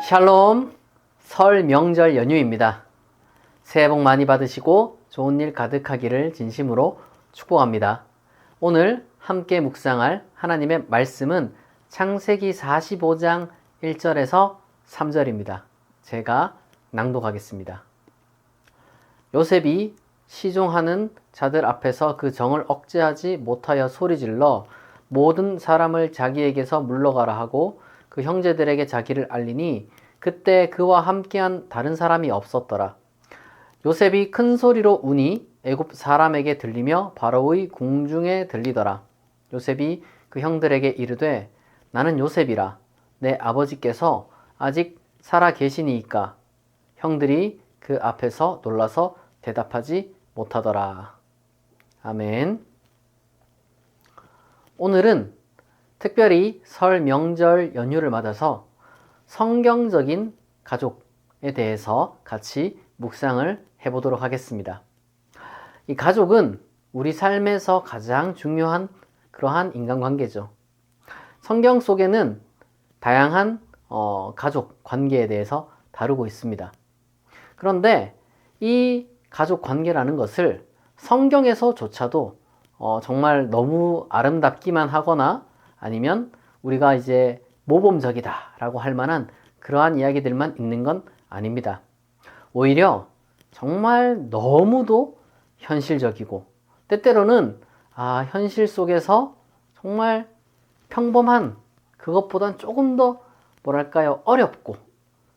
샬롬, 설 명절 연휴입니다. 새해 복 많이 받으시고 좋은 일 가득하기를 진심으로 축복합니다. 오늘 함께 묵상할 하나님의 말씀은 창세기 45장 1절에서 3절입니다. 제가 낭독하겠습니다. 요셉이 시종하는 자들 앞에서 그 정을 억제하지 못하여 소리질러 모든 사람을 자기에게서 물러가라 하고 그 형제들에게 자기를 알리니 그때 그와 함께한 다른 사람이 없었더라. 요셉이 큰 소리로 우니 애굽 사람에게 들리며 바로의 궁중에 들리더라. 요셉이 그 형들에게 이르되 나는 요셉이라. 내 아버지께서 아직 살아 계시니이까. 형들이 그 앞에서 놀라서 대답하지 못하더라. 아멘. 오늘은 특별히 설 명절 연휴를 맞아서 성경적인 가족에 대해서 같이 묵상을 해보도록 하겠습니다. 이 가족은 우리 삶에서 가장 중요한 그러한 인간관계죠. 성경 속에는 다양한 가족 관계에 대해서 다루고 있습니다. 그런데 이 가족 관계라는 것을 성경에서조차도 정말 너무 아름답기만 하거나 아니면 우리가 이제 모범적이다 라고 할 만한 그러한 이야기들만 있는 건 아닙니다. 오히려 정말 너무도 현실적이고 때때로는 현실 속에서 정말 평범한 그것보단 조금 더 뭐랄까요 어렵고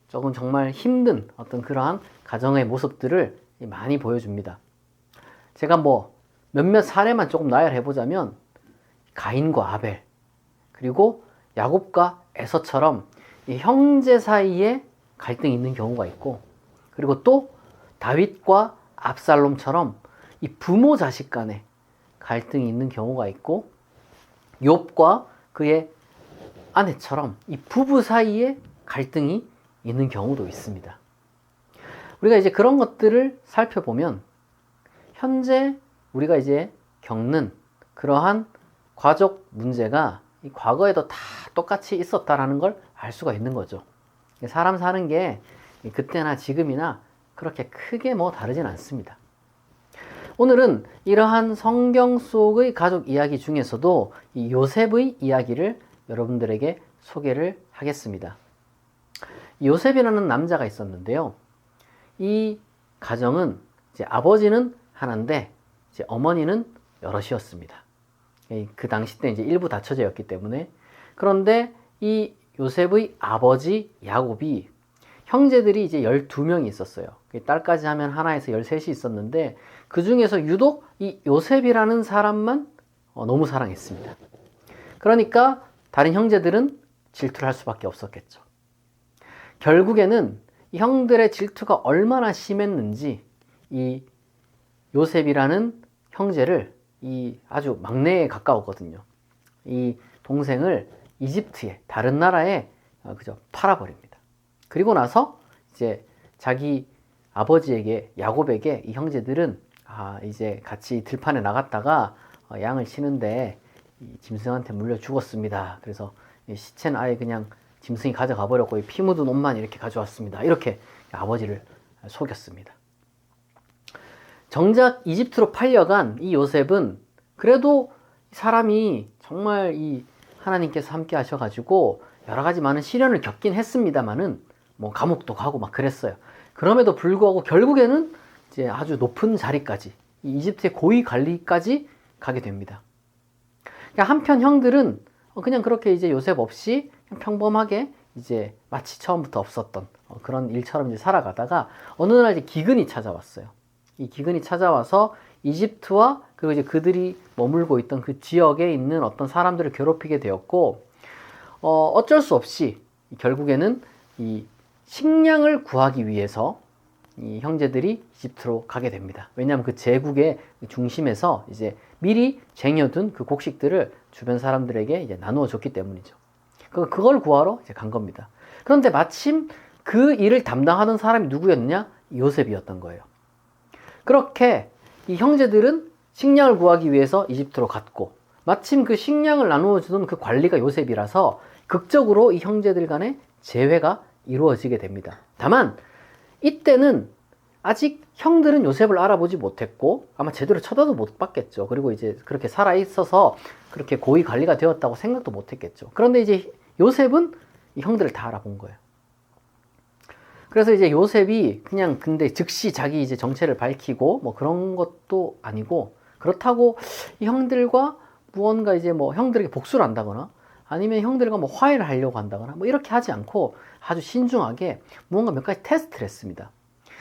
조금 정말 힘든 어떤 그러한 가정의 모습들을 많이 보여줍니다. 제가 몇몇 사례만 조금 나열해 보자면 가인과 아벨 그리고 야곱과 에서처럼 이 형제 사이에 갈등이 있는 경우가 있고 그리고 또 다윗과 압살롬처럼 이 부모 자식 간에 갈등이 있는 경우가 있고 욥과 그의 아내처럼 이 부부 사이에 갈등이 있는 경우도 있습니다. 우리가 이제 그런 것들을 살펴보면 현재 우리가 이제 겪는 그러한 가족 문제가 이 과거에도 다 똑같이 있었다라는 걸 알 수가 있는 거죠. 사람 사는 게 그때나 지금이나 그렇게 크게 다르진 않습니다. 오늘은 이러한 성경 속의 가족 이야기 중에서도 이 요셉의 이야기를 여러분들에게 소개를 하겠습니다. 요셉이라는 남자가 있었는데요. 이 가정은 이제 아버지는 하나인데 이제 어머니는 여럿이었습니다. 그 당시 때 이제 일부 다처제였기 때문에. 그런데 이 요셉의 아버지 야곱이 형제들이 이제 12명이 있었어요. 딸까지 하면 하나에서 13이 있었는데 그 중에서 유독 이 요셉이라는 사람만 너무 사랑했습니다. 그러니까 다른 형제들은 질투를 할 수밖에 없었겠죠. 결국에는 이 형들의 질투가 얼마나 심했는지 이 요셉이라는 형제를 이 아주 막내에 가까웠거든요. 이 동생을 이집트에 다른 나라에 그저 팔아버립니다. 그리고 나서 이제 자기 아버지에게 야곱에게 이 형제들은 이제 같이 들판에 나갔다가 양을 치는데 이 짐승한테 물려 죽었습니다. 그래서 이 시체는 아예 그냥 짐승이 가져가 버렸고 피 묻은 옷만 이렇게 가져왔습니다. 이렇게 아버지를 속였습니다. 정작 이집트로 팔려간 이 요셉은 그래도 사람이 정말 이 하나님께서 함께 하셔가지고 여러 가지 많은 시련을 겪긴 했습니다만은 감옥도 가고 막 그랬어요. 그럼에도 불구하고 결국에는 이제 아주 높은 자리까지 이 이집트의 고위 관리까지 가게 됩니다. 그러니까 한편 형들은 그냥 그렇게 이제 요셉 없이 그냥 평범하게 이제 마치 처음부터 없었던 그런 일처럼 이제 살아가다가 어느 날 이제 기근이 찾아왔어요. 이 기근이 찾아와서 이집트와 그리고 이제 그들이 머물고 있던 그 지역에 있는 어떤 사람들을 괴롭히게 되었고 어쩔 수 없이 결국에는 이 식량을 구하기 위해서 이 형제들이 이집트로 가게 됩니다. 왜냐하면 그 제국의 중심에서 이제 미리 쟁여둔 그 곡식들을 주변 사람들에게 이제 나누어 줬기 때문이죠. 그걸 구하러 이제 간 겁니다. 그런데 마침 그 일을 담당하던 사람이 누구였느냐? 요셉이었던 거예요. 그렇게 이 형제들은 식량을 구하기 위해서 이집트로 갔고 마침 그 식량을 나누어 주던 그 관리가 요셉이라서 극적으로 이 형제들 간에 재회가 이루어지게 됩니다. 다만 이때는 아직 형들은 요셉을 알아보지 못했고 아마 제대로 쳐다도 못 봤겠죠. 그리고 이제 그렇게 살아 있어서 그렇게 고위 관리가 되었다고 생각도 못 했겠죠. 그런데 이제 요셉은 이 형들을 다 알아본 거예요. 그래서 이제 요셉이 그냥 근데 즉시 자기 이제 정체를 밝히고 뭐 그런 것도 아니고, 그렇다고 이 형들과 무언가 이제 뭐 형들에게 복수를 한다거나 아니면 형들과 뭐 화해를 하려고 한다거나 뭐 이렇게 하지 않고 아주 신중하게 무언가 몇 가지 테스트를 했습니다.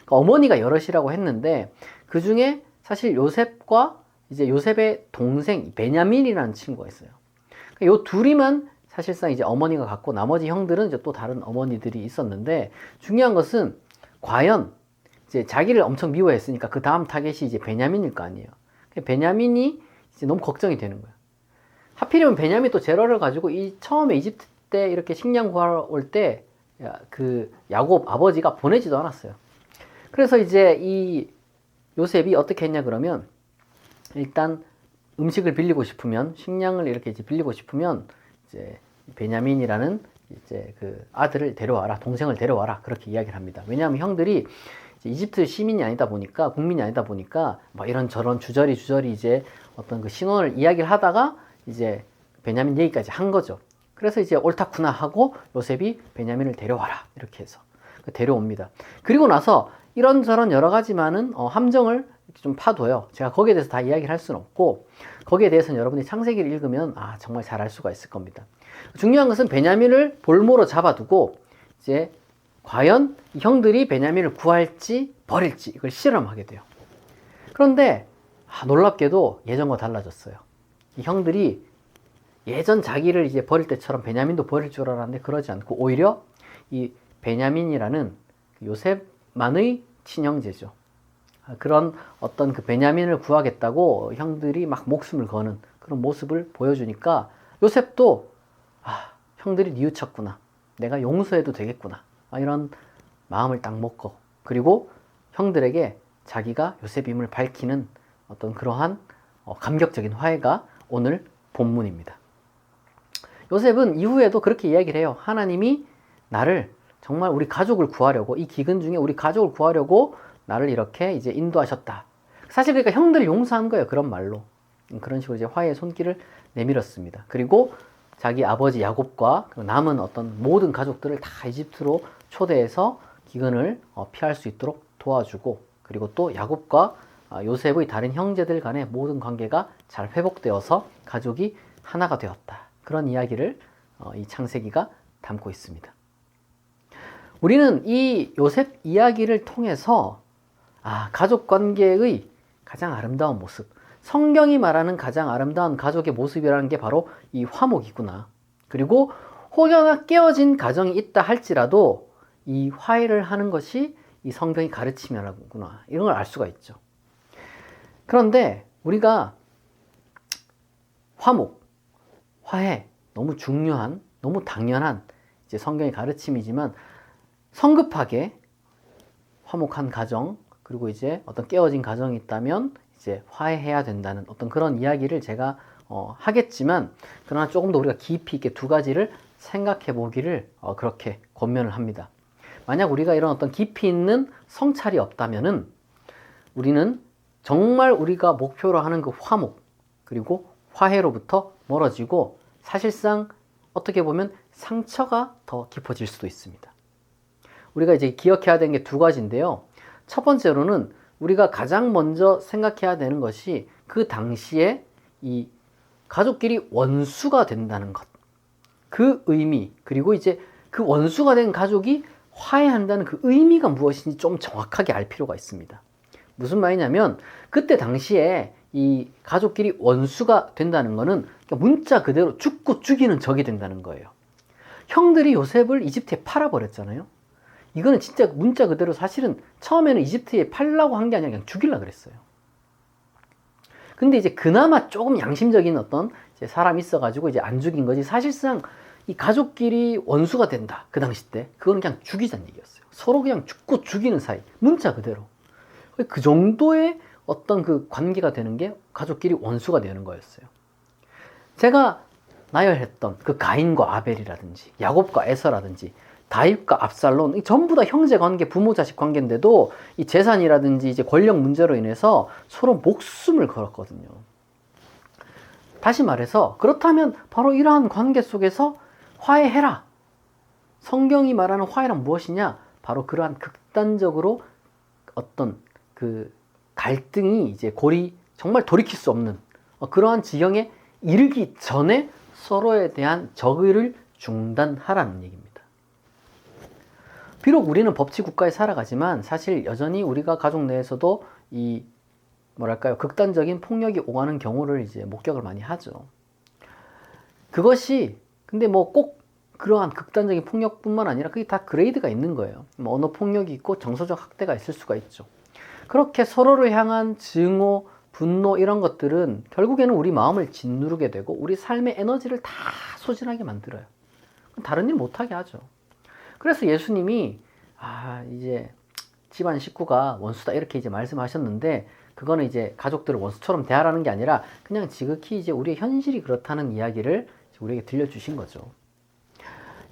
그러니까 어머니가 여럿이라고 했는데 그 중에 사실 요셉과 이제 요셉의 동생 베냐민이라는 친구가 있어요. 그러니까 요 둘이만 사실상 이제 어머니가 갖고 나머지 형들은 이제 또 다른 어머니들이 있었는데, 중요한 것은 과연 이제 자기를 엄청 미워했으니까 그 다음 타겟이 이제 베냐민일 거 아니에요. 베냐민이 이제 너무 걱정이 되는 거예요. 하필이면 베냐민이 또 재러를 가지고 이 처음에 이집트 때 이렇게 식량 구하러 올 때 그 야곱 아버지가 보내지도 않았어요. 그래서 이제 이 요셉이 어떻게 했냐 그러면, 일단 음식을 빌리고 싶으면, 식량을 이렇게 이제 빌리고 싶으면 이제 베냐민이라는 이제 그 아들을 데려와라, 동생을 데려와라, 그렇게 이야기를 합니다. 왜냐하면 형들이 이제 이집트 시민이 아니다 보니까, 국민이 아니다 보니까 뭐 이런 저런 주저리 이제 어떤 그 신원을 이야기를 하다가 이제 베냐민 얘기까지 한 거죠. 그래서 이제 옳다구나 하고 요셉이 베냐민을 데려와라 이렇게 해서 데려옵니다. 그리고 나서 이런저런 여러 가지 많은 함정을 좀 파둬요. 제가 거기에 대해서 다 이야기를 할 수는 없고, 거기에 대해서는 여러분이 창세기를 읽으면 정말 잘 알 수가 있을 겁니다. 중요한 것은 베냐민을 볼모로 잡아두고 이제 과연 이 형들이 베냐민을 구할지 버릴지 이걸 실험하게 돼요. 그런데 놀랍게도 예전과 달라졌어요. 이 형들이 예전 자기를 이제 버릴 때처럼 베냐민도 버릴 줄 알았는데 그러지 않고 오히려 이 베냐민이라는 요셉만의 친형제죠. 그런 어떤 그 베냐민을 구하겠다고 형들이 막 목숨을 거는 그런 모습을 보여주니까 요셉도 형들이 뉘우쳤구나, 내가 용서해도 되겠구나, 이런 마음을 딱 먹고, 그리고 형들에게 자기가 요셉임을 밝히는 어떤 그러한 감격적인 화해가 오늘 본문입니다. 요셉은 이후에도 그렇게 이야기를 해요. 하나님이 나를 정말 우리 가족을 구하려고, 이 기근 중에 우리 가족을 구하려고 나를 이렇게 이제 인도하셨다. 사실 그러니까 형들을 용서한 거예요. 그런 말로. 그런 식으로 이제 화해의 손길을 내밀었습니다. 그리고 자기 아버지 야곱과 남은 어떤 모든 가족들을 다 이집트로 초대해서 기근을 피할 수 있도록 도와주고, 그리고 또 야곱과 요셉의 다른 형제들 간의 모든 관계가 잘 회복되어서 가족이 하나가 되었다. 그런 이야기를 이 창세기가 담고 있습니다. 우리는 이 요셉 이야기를 통해서 가족 관계의 가장 아름다운 모습, 성경이 말하는 가장 아름다운 가족의 모습이라는 게 바로 이 화목이구나. 그리고 혹여나 깨어진 가정이 있다 할지라도 이 화해를 하는 것이 이 성경이 가르치면구나, 이런 걸 알 수가 있죠. 그런데 우리가 화목, 화해, 너무 중요한, 너무 당연한 이제 성경의 가르침이지만, 성급하게 화목한 가정, 그리고 이제 어떤 깨어진 가정이 있다면 이제 화해해야 된다는 어떤 그런 이야기를 제가 하겠지만, 그러나 조금 더 우리가 깊이 있게 두 가지를 생각해 보기를 그렇게 권면을 합니다. 만약 우리가 이런 어떤 깊이 있는 성찰이 없다면은 우리는 정말 우리가 목표로 하는 그 화목 그리고 화해로부터 멀어지고, 사실상 어떻게 보면 상처가 더 깊어질 수도 있습니다. 우리가 이제 기억해야 되는 게 두 가지인데요. 첫 번째로는 우리가 가장 먼저 생각해야 되는 것이 그 당시에 이 가족끼리 원수가 된다는 것, 그 의미, 그리고 이제 그 원수가 된 가족이 화해한다는 그 의미가 무엇인지 좀 정확하게 알 필요가 있습니다. 무슨 말이냐면, 그때 당시에 이 가족끼리 원수가 된다는 것은 문자 그대로 죽고 죽이는 적이 된다는 거예요. 형들이 요셉을 이집트에 팔아버렸잖아요. 이거는 진짜 문자 그대로 사실은 처음에는 이집트에 팔려고 한 게 아니라 그냥 죽이려고 그랬어요. 근데 이제 그나마 조금 양심적인 어떤 이제 사람이 있어가지고 이제 안 죽인 거지, 사실상 이 가족끼리 원수가 된다, 그 당시 때 그거는 그냥 죽이자는 얘기였어요. 서로 그냥 죽고 죽이는 사이, 문자 그대로. 그 정도의 어떤 그 관계가 되는 게 가족끼리 원수가 되는 거였어요. 제가 나열했던 그 가인과 아벨이라든지 야곱과 에서라든지 다윗과 압살롬, 이 전부 다 형제 관계, 부모 자식 관계인데도 이 재산이라든지 이제 권력 문제로 인해서 서로 목숨을 걸었거든요. 다시 말해서 그렇다면 바로 이러한 관계 속에서 화해해라. 성경이 말하는 화해란 무엇이냐? 바로 그러한 극단적으로 어떤 그 갈등이 이제 정말 돌이킬 수 없는 그러한 지경에 이르기 전에 서로에 대한 적의를 중단하라는 얘기입니다. 비록 우리는 법치 국가에 살아가지만 사실 여전히 우리가 가족 내에서도 이 뭐랄까요, 극단적인 폭력이 오가는 경우를 이제 목격을 많이 하죠. 그것이 근데 뭐 꼭 그러한 극단적인 폭력뿐만 아니라 그게 다 그레이드가 있는 거예요. 뭐 언어 폭력이 있고 정서적 학대가 있을 수가 있죠. 그렇게 서로를 향한 증오, 분노 이런 것들은 결국에는 우리 마음을 짓누르게 되고 우리 삶의 에너지를 다 소진하게 만들어요. 다른 일 못하게 하죠. 그래서 예수님이 이제 집안 식구가 원수다 이렇게 이제 말씀하셨는데 그거는 이제 가족들을 원수처럼 대하라는 게 아니라 그냥 지극히 이제 우리의 현실이 그렇다는 이야기를 우리에게 들려주신 거죠.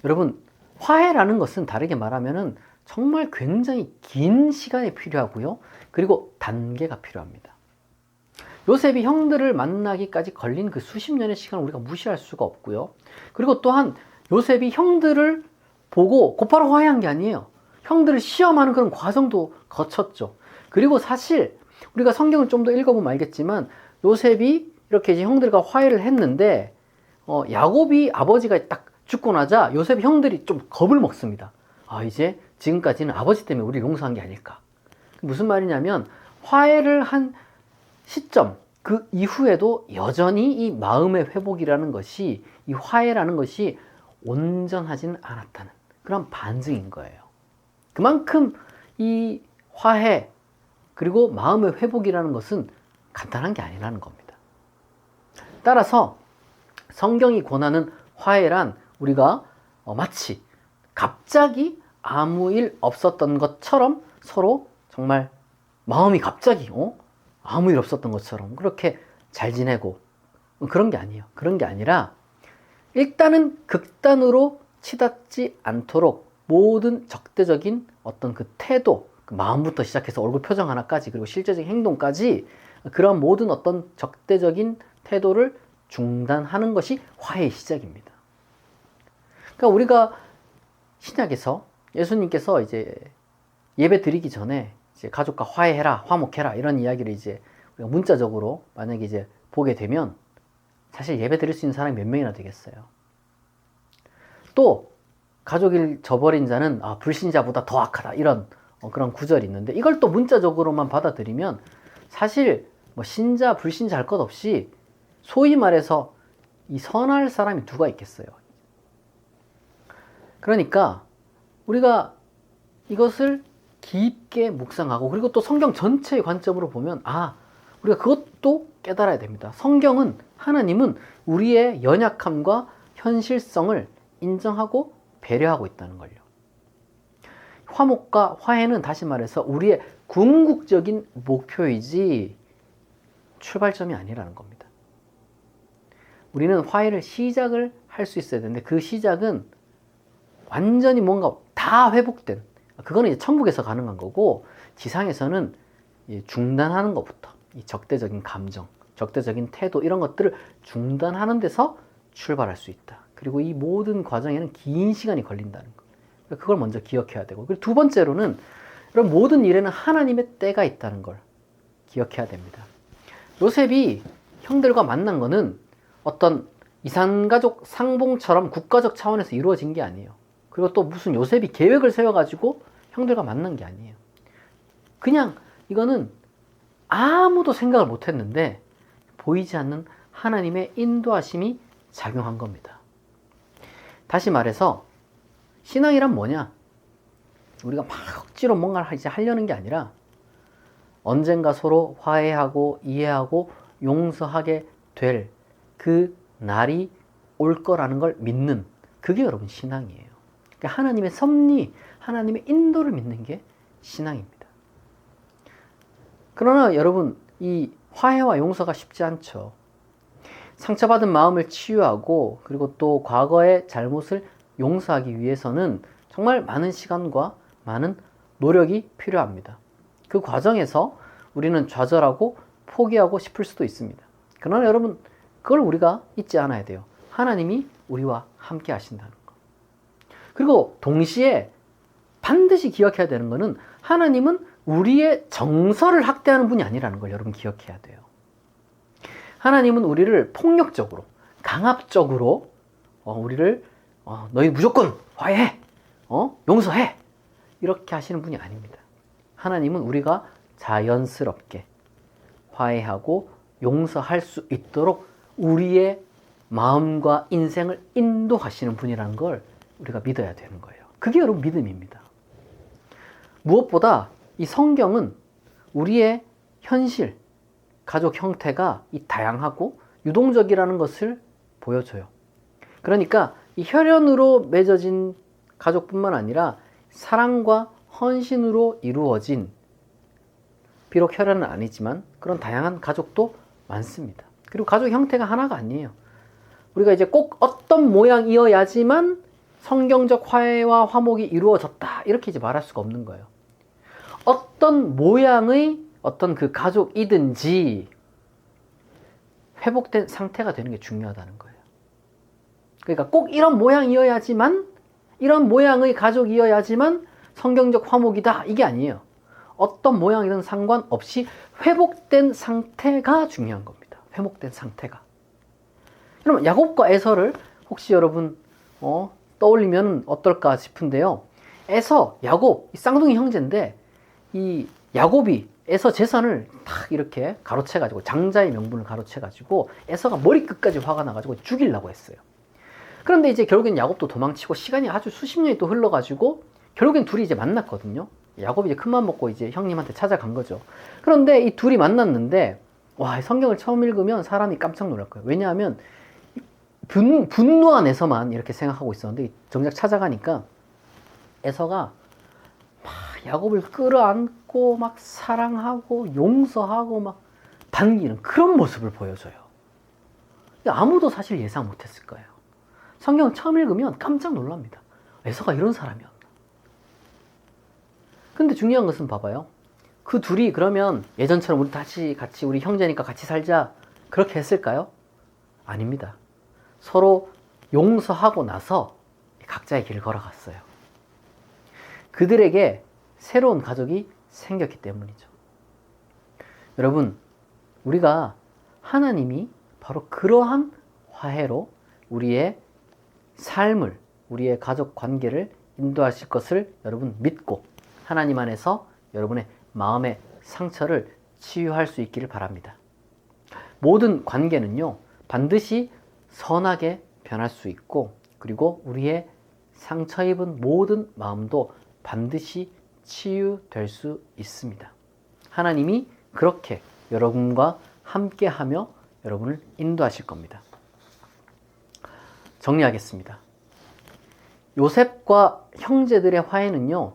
여러분, 화해라는 것은 다르게 말하면은 정말 굉장히 긴 시간이 필요하고요. 그리고 단계가 필요합니다. 요셉이 형들을 만나기까지 걸린 그 수십 년의 시간을 우리가 무시할 수가 없고요. 그리고 또한 요셉이 형들을 보고 곧바로 화해한 게 아니에요. 형들을 시험하는 그런 과정도 거쳤죠. 그리고 사실 우리가 성경을 좀 더 읽어보면 알겠지만 요셉이 이렇게 이제 형들과 화해를 했는데 야곱이 아버지가 딱 죽고 나자 요셉 형들이 좀 겁을 먹습니다. 이제 지금까지는 아버지 때문에 우리를 용서한 게 아닐까. 무슨 말이냐면 화해를 한 시점 그 이후에도 여전히 이 마음의 회복이라는 것이, 이 화해라는 것이 온전하지는 않았다는 그런 반증인 거예요. 그만큼 이 화해 그리고 마음의 회복이라는 것은 간단한 게 아니라는 겁니다. 따라서 성경이 권하는 화해란 우리가 마치 갑자기 아무 일 없었던 것처럼 서로 정말 마음이 갑자기 아무 일 없었던 것처럼 그렇게 잘 지내고 그런 게 아니에요. 그런 게 아니라 일단은 극단으로 치닫지 않도록 모든 적대적인 어떤 그 태도, 그 마음부터 시작해서 얼굴 표정 하나까지 그리고 실제적인 행동까지 그런 모든 어떤 적대적인 태도를 중단하는 것이 화해의 시작입니다. 그러니까 우리가 신약에서 예수님께서 이제 예배 드리기 전에 이제 가족과 화해해라, 화목해라 이런 이야기를 이제 우리가 문자적으로 만약에 이제 보게 되면 사실 예배 드릴 수 있는 사람이 몇 명이나 되겠어요. 또 가족을 저버린 자는 불신자보다 더 악하다 이런 그런 구절이 있는데 이걸 또 문자적으로만 받아들이면 사실 뭐 신자 불신자 할 것 없이 소위 말해서 이 선할 사람이 누가 있겠어요. 그러니까 우리가 이것을 깊게 묵상하고 그리고 또 성경 전체의 관점으로 보면 우리가 그것도 깨달아야 됩니다. 성경은, 하나님은 우리의 연약함과 현실성을 인정하고 배려하고 있다는 걸요. 화목과 화해는 다시 말해서 우리의 궁극적인 목표이지 출발점이 아니라는 겁니다. 우리는 화해를 시작을 할 수 있어야 되는데 그 시작은 완전히 뭔가 다 회복된, 그거는 이제 천국에서 가능한 거고 지상에서는 중단하는 것부터 이 적대적인 감정, 적대적인 태도 이런 것들을 중단하는 데서 출발할 수 있다. 그리고 이 모든 과정에는 긴 시간이 걸린다는 거. 그걸 먼저 기억해야 되고, 그리고 두 번째로는 이런 모든 일에는 하나님의 때가 있다는 걸 기억해야 됩니다. 요셉이 형들과 만난 거는 어떤 이산가족 상봉처럼 국가적 차원에서 이루어진 게 아니에요. 그리고 또 무슨 요셉이 계획을 세워가지고 형들과 만난 게 아니에요. 그냥 이거는 아무도 생각을 못했는데 보이지 않는 하나님의 인도하심이 작용한 겁니다. 다시 말해서 신앙이란 뭐냐? 우리가 막 억지로 뭔가를 이제 하려는 게 아니라 언젠가 서로 화해하고 이해하고 용서하게 될 그 날이 올 거라는 걸 믿는, 그게 여러분 신앙이에요. 그러니까 하나님의 섭리, 하나님의 인도를 믿는 게 신앙입니다. 그러나 여러분, 이 화해와 용서가 쉽지 않죠. 상처받은 마음을 치유하고 그리고 또 과거의 잘못을 용서하기 위해서는 정말 많은 시간과 많은 노력이 필요합니다. 그 과정에서 우리는 좌절하고 포기하고 싶을 수도 있습니다. 그러나 여러분, 그걸 우리가 잊지 않아야 돼요. 하나님이 우리와 함께 하신다는 거. 그리고 동시에 반드시 기억해야 되는 것은 하나님은 우리의 정서를 학대하는 분이 아니라는 걸 여러분 기억해야 돼요. 하나님은 우리를 폭력적으로, 강압적으로 우리를 너희 무조건 화해해, 용서해, 이렇게 하시는 분이 아닙니다. 하나님은 우리가 자연스럽게 화해하고 용서할 수 있도록 우리의 마음과 인생을 인도하시는 분이라는 걸 우리가 믿어야 되는 거예요. 그게 여러분 믿음입니다. 무엇보다 이 성경은 우리의 현실, 가족 형태가 이 다양하고 유동적이라는 것을 보여줘요. 그러니까 이 혈연으로 맺어진 가족뿐만 아니라 사랑과 헌신으로 이루어진, 비록 혈연은 아니지만 그런 다양한 가족도 많습니다. 그리고 가족 형태가 하나가 아니에요. 우리가 이제 꼭 어떤 모양이어야지만 성경적 화해와 화목이 이루어졌다, 이렇게 이제 말할 수가 없는 거예요. 어떤 모양의 어떤 그 가족이든지 회복된 상태가 되는 게 중요하다는 거예요. 그러니까 꼭 이런 모양이어야지만, 이런 모양의 가족이어야지만 성경적 화목이다, 이게 아니에요. 어떤 모양이든 상관없이 회복된 상태가 중요한 겁니다. 회복된 상태가. 여러분, 야곱과 에서를 혹시 여러분 떠올리면 어떨까 싶은데요. 에서, 야곱, 쌍둥이 형제인데 이 야곱이 에서 재산을 딱 이렇게 가로채가지고, 장자의 명분을 가로채가지고 에서가 머리끝까지 화가 나가지고 죽이려고 했어요. 그런데 이제 결국엔 야곱도 도망치고 시간이 아주 수십 년이 또 흘러가지고 결국엔 둘이 이제 만났거든요. 야곱이 이제 큰맘 먹고 이제 형님한테 찾아간 거죠. 그런데 이 둘이 만났는데, 와, 성경을 처음 읽으면 사람이 깜짝 놀랄 거예요. 왜냐하면 분노한 에서만 이렇게 생각하고 있었는데 정작 찾아가니까 에서가 막 야곱을 끌어안고 막 사랑하고 용서하고 막 반기는 그런 모습을 보여줘요. 아무도 사실 예상 못했을 거예요. 성경을 처음 읽으면 깜짝 놀랍니다. 에서가 이런 사람이었나. 근데 중요한 것은 봐봐요. 그 둘이 그러면 예전처럼 우리 다시 같이, 우리 형제니까 같이 살자, 그렇게 했을까요? 아닙니다. 서로 용서하고 나서 각자의 길을 걸어갔어요. 그들에게 새로운 가족이 생겼기 때문이죠. 여러분, 우리가 하나님이 바로 그러한 화해로 우리의 삶을, 우리의 가족 관계를 인도하실 것을 여러분 믿고 하나님 안에서 여러분의 마음의 상처를 치유할 수 있기를 바랍니다. 모든 관계는요, 반드시 선하게 변할 수 있고, 그리고 우리의 상처 입은 모든 마음도 반드시 치유될 수 있습니다. 하나님이 그렇게 여러분과 함께 하며 여러분을 인도하실 겁니다. 정리하겠습니다. 요셉과 형제들의 화해는요,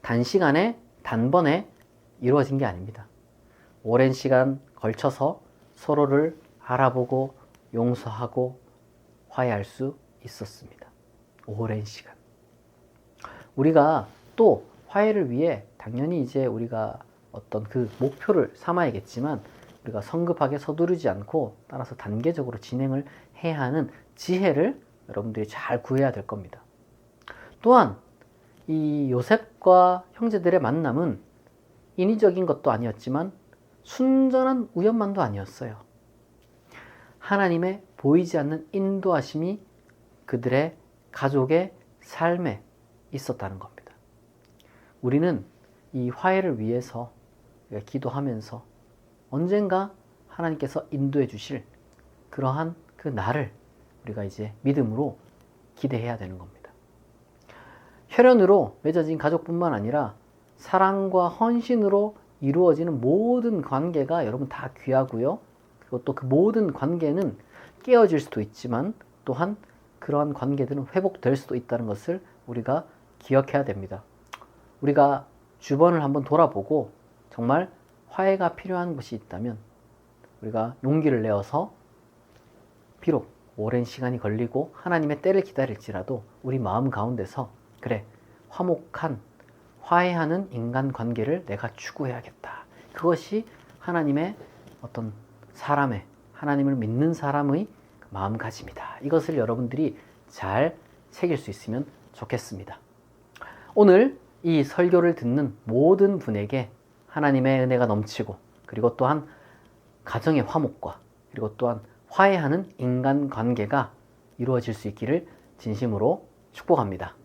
단시간에, 단번에 이루어진 게 아닙니다. 오랜 시간 걸쳐서 서로를 알아보고 용서하고 화해할 수 있었습니다. 오랜 시간. 우리가 또 화해를 위해 당연히 이제 우리가 어떤 그 목표를 삼아야겠지만, 우리가 성급하게 서두르지 않고 따라서 단계적으로 진행을 해야 하는 지혜를 여러분들이 잘 구해야 될 겁니다. 또한 이 요셉과 형제들의 만남은 인위적인 것도 아니었지만 순전한 우연만도 아니었어요. 하나님의 보이지 않는 인도하심이 그들의 가족의 삶에 있었다는 겁니다. 우리는 이 화해를 위해서 기도하면서 언젠가 하나님께서 인도해 주실 그러한 그 날을 우리가 이제 믿음으로 기대해야 되는 겁니다. 혈연으로 맺어진 가족뿐만 아니라 사랑과 헌신으로 이루어지는 모든 관계가 여러분 다 귀하고요. 그리고 또 그 모든 관계는 깨어질 수도 있지만 또한 그러한 관계들은 회복될 수도 있다는 것을 우리가 기억해야 됩니다. 우리가 주변을 한번 돌아보고 정말 화해가 필요한 곳이 있다면 우리가 용기를 내어서 비록 오랜 시간이 걸리고 하나님의 때를 기다릴지라도 우리 마음 가운데서 그래, 화목한, 화해하는 인간관계를 내가 추구해야겠다. 그것이 하나님의 어떤 사람의, 하나님을 믿는 사람의 마음가짐이다. 이것을 여러분들이 잘 새길 수 있으면 좋겠습니다. 오늘 이 설교를 듣는 모든 분에게 하나님의 은혜가 넘치고, 그리고 또한 가정의 화목과, 그리고 또한 화해하는 인간관계가 이루어질 수 있기를 진심으로 축복합니다.